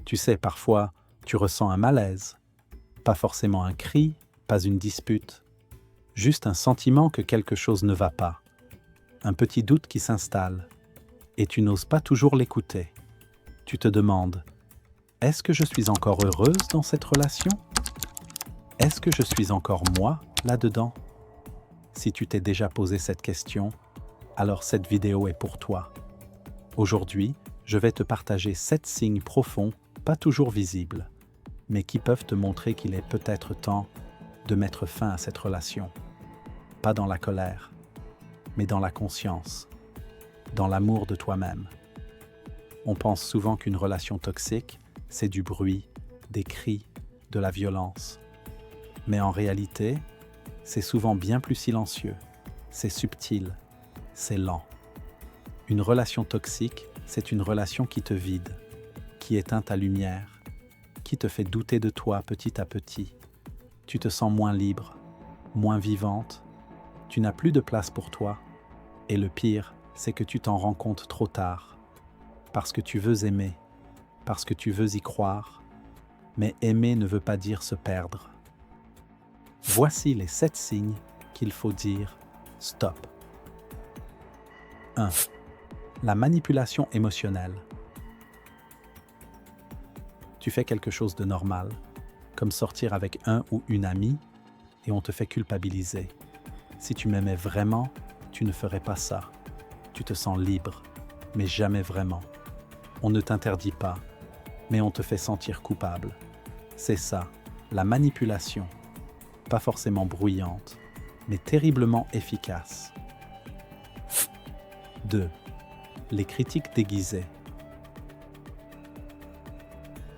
Tu sais, parfois, tu ressens un malaise. Pas forcément un cri, pas une dispute. Juste un sentiment que quelque chose ne va pas. Un petit doute qui s'installe. Et tu n'oses pas toujours l'écouter. Tu te demandes, est-ce que je suis encore heureuse dans cette relation? Est-ce que je suis encore moi là-dedans? Si tu t'es déjà posé cette question, alors cette vidéo est pour toi. Aujourd'hui, je vais te partager 7 signes profonds, pas toujours visibles, mais qui peuvent te montrer qu'il est peut-être temps de mettre fin à cette relation. Pas dans la colère, mais dans la conscience, dans l'amour de toi-même. On pense souvent qu'une relation toxique, c'est du bruit, des cris, de la violence. Mais en réalité, c'est souvent bien plus silencieux, c'est subtil, c'est lent. Une relation toxique, c'est une relation qui te vide, qui éteint ta lumière, qui te fait douter de toi petit à petit. Tu te sens moins libre, moins vivante, tu n'as plus de place pour toi. Et le pire, c'est que tu t'en rends compte trop tard. Parce que tu veux aimer, parce que tu veux y croire, mais aimer ne veut pas dire se perdre. Voici les 7 signes qu'il faut dire stop. 1. La manipulation émotionnelle. Tu fais quelque chose de normal, comme sortir avec un ou une amie, et on te fait culpabiliser. Si tu m'aimais vraiment, tu ne ferais pas ça. Tu te sens libre, mais jamais vraiment. On ne t'interdit pas, mais on te fait sentir coupable. C'est ça, la manipulation. Pas forcément bruyante, mais terriblement efficace. 2. Les critiques déguisées.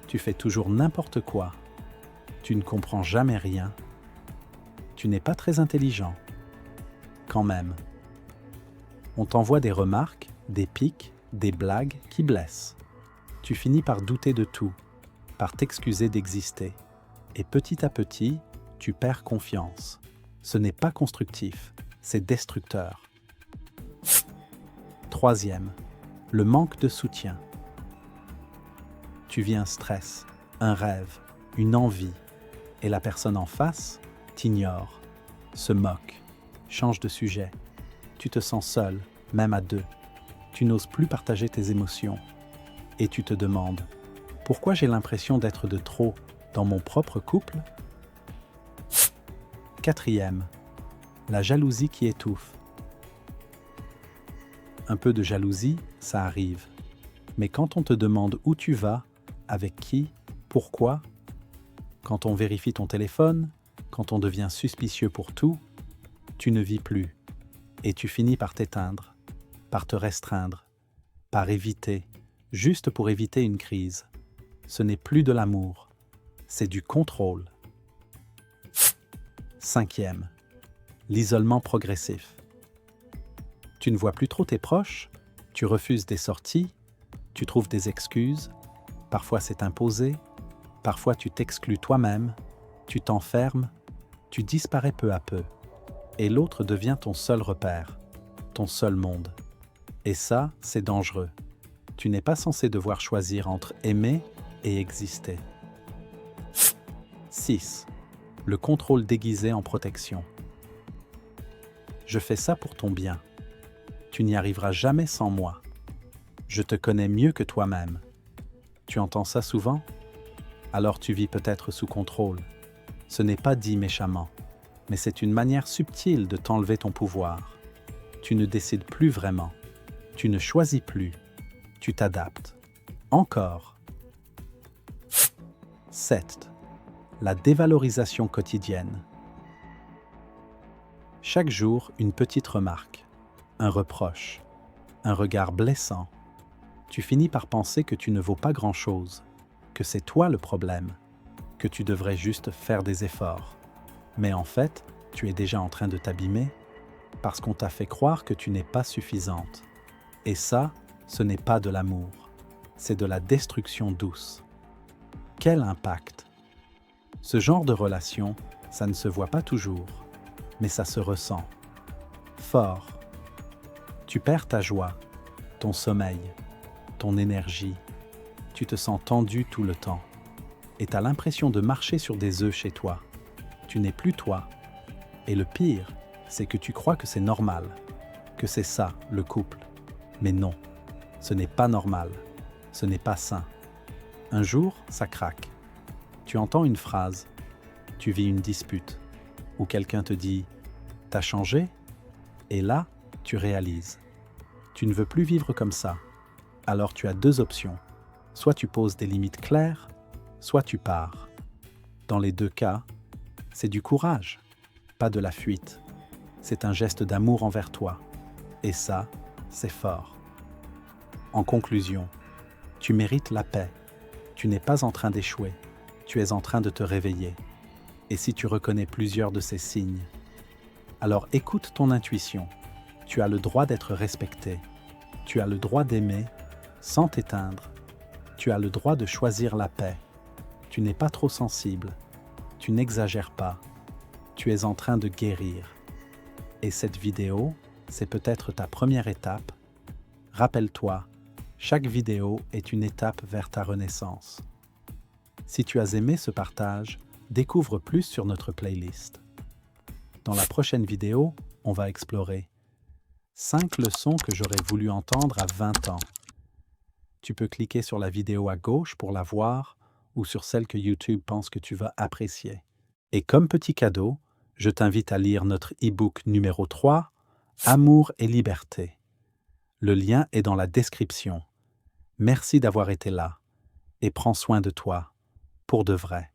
Tu fais toujours n'importe quoi. Tu ne comprends jamais rien. Tu n'es pas très intelligent. Quand même. On t'envoie des remarques, des piques, des blagues qui blessent. Tu finis par douter de tout, par t'excuser d'exister. Et petit à petit, tu perds confiance. Ce n'est pas constructif, c'est destructeur. 3. Le manque de soutien. Tu vis un stress, un rêve, une envie, et la personne en face t'ignore, se moque, change de sujet. Tu te sens seul, même à deux. Tu n'oses plus partager tes émotions. Et tu te demandes, pourquoi j'ai l'impression d'être de trop dans mon propre couple? 4. La jalousie qui étouffe. Un peu de jalousie, ça arrive. Mais quand on te demande où tu vas, avec qui, pourquoi, quand on vérifie ton téléphone, quand on devient suspicieux pour tout, tu ne vis plus. Et tu finis par t'éteindre, par te restreindre, par éviter, juste pour éviter une crise. Ce n'est plus de l'amour, c'est du contrôle. 5. L'isolement progressif. Tu ne vois plus trop tes proches, tu refuses des sorties, tu trouves des excuses, parfois c'est imposé, parfois tu t'exclus toi-même, tu t'enfermes, tu disparais peu à peu. Et l'autre devient ton seul repère, ton seul monde. Et ça, c'est dangereux. Tu n'es pas censé devoir choisir entre aimer et exister. 6. Le contrôle déguisé en protection. Je fais ça pour ton bien. Tu n'y arriveras jamais sans moi. Je te connais mieux que toi-même. Tu entends ça souvent? Alors tu vis peut-être sous contrôle. Ce n'est pas dit méchamment, mais c'est une manière subtile de t'enlever ton pouvoir. Tu ne décides plus vraiment. Tu ne choisis plus. Tu t'adaptes. Encore. 7. La dévalorisation quotidienne. Chaque jour, une petite remarque, un reproche, un regard blessant. Tu finis par penser que tu ne vaux pas grand-chose, que c'est toi le problème, que tu devrais juste faire des efforts. Mais en fait, tu es déjà en train de t'abîmer parce qu'on t'a fait croire que tu n'es pas suffisante. Et ça, ce n'est pas de l'amour, c'est de la destruction douce. Quel impact! Ce genre de relation, ça ne se voit pas toujours, mais ça se ressent. Fort. Tu perds ta joie, ton sommeil, ton énergie. Tu te sens tendu tout le temps. Et tu as l'impression de marcher sur des œufs chez toi. Tu n'es plus toi. Et le pire, c'est que tu crois que c'est normal, que c'est ça, le couple. Mais non, ce n'est pas normal, ce n'est pas sain. Un jour, ça craque. Tu entends une phrase, tu vis une dispute, ou quelqu'un te dit « T'as changé ?» Et là, tu réalises. Tu ne veux plus vivre comme ça. Alors tu as deux options. Soit tu poses des limites claires, soit tu pars. Dans les deux cas, c'est du courage, pas de la fuite. C'est un geste d'amour envers toi. Et ça, c'est fort. En conclusion, tu mérites la paix. Tu n'es pas en train d'échouer. Tu es en train de te réveiller. Et si tu reconnais plusieurs de ces signes, alors écoute ton intuition. Tu as le droit d'être respecté. Tu as le droit d'aimer sans t'éteindre. Tu as le droit de choisir la paix. Tu n'es pas trop sensible. Tu n'exagères pas. Tu es en train de guérir. Et cette vidéo, c'est peut-être ta première étape. Rappelle-toi, chaque vidéo est une étape vers ta renaissance. Si tu as aimé ce partage, découvre plus sur notre playlist. Dans la prochaine vidéo, on va explorer 5 leçons que j'aurais voulu entendre à 20 ans. Tu peux cliquer sur la vidéo à gauche pour la voir ou sur celle que YouTube pense que tu vas apprécier. Et comme petit cadeau, je t'invite à lire notre e-book numéro 3, Amour et liberté. Le lien est dans la description. Merci d'avoir été là et prends soin de toi, pour de vrai.